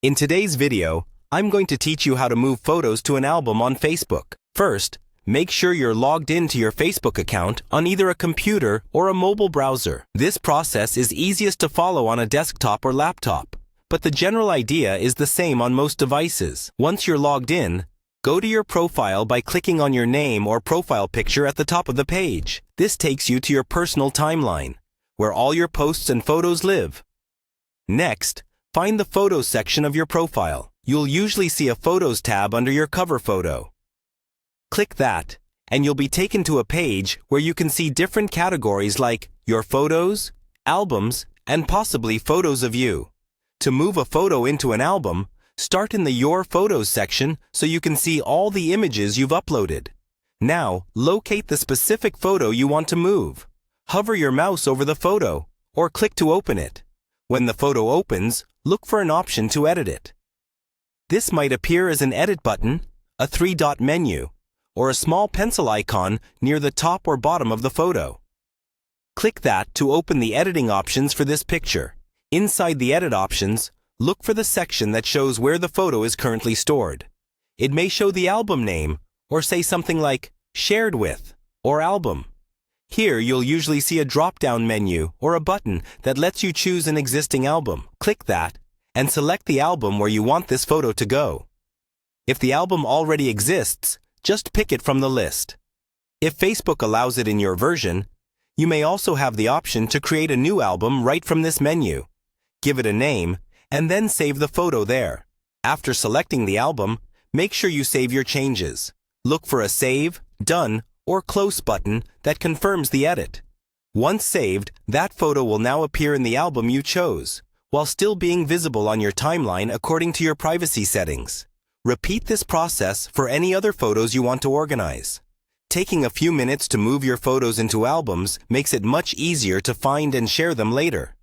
In today's video, I'm going to teach you how to move photos to an album on Facebook. First, make sure you're logged into your Facebook account on either a computer or a mobile browser. This process is easiest to follow on a desktop or laptop, but the general idea is the same on most devices. Once you're logged in, go to your profile by clicking on your name or profile picture at the top of the page. This takes you to your personal timeline, where all your posts and photos live. Next, find the Photos section of your profile. You'll usually see a Photos tab under your cover photo. Click that, and you'll be taken to a page where you can see different categories like your photos, albums, and possibly photos of you. To move a photo into an album, start in the Your Photos section so you can see all the images you've uploaded. Now, locate the specific photo you want to move. Hover your mouse over the photo, or click to open it. When the photo opens, look for an option to edit it. This might appear as an edit button, a three-dot menu, or a small pencil icon near the top or bottom of the photo. Click that to open the editing options for this picture. Inside the edit options, look for the section that shows where the photo is currently stored. It may show the album name, or say something like Shared With, or Album. Here, you'll usually see a drop-down menu or a button that lets you choose an existing album. Click that, and select the album where you want this photo to go. If the album already exists, just pick it from the list. If Facebook allows it in your version, you may also have the option to create a new album right from this menu. Give it a name, and then save the photo there. After selecting the album, make sure you save your changes. Look for a Save, Done, or Close button that confirms the edit. Once saved, that photo will now appear in the album you chose, while still being visible on your timeline according to your privacy settings. Repeat this process for any other photos you want to organize. Taking a few minutes to move your photos into albums makes it much easier to find and share them later.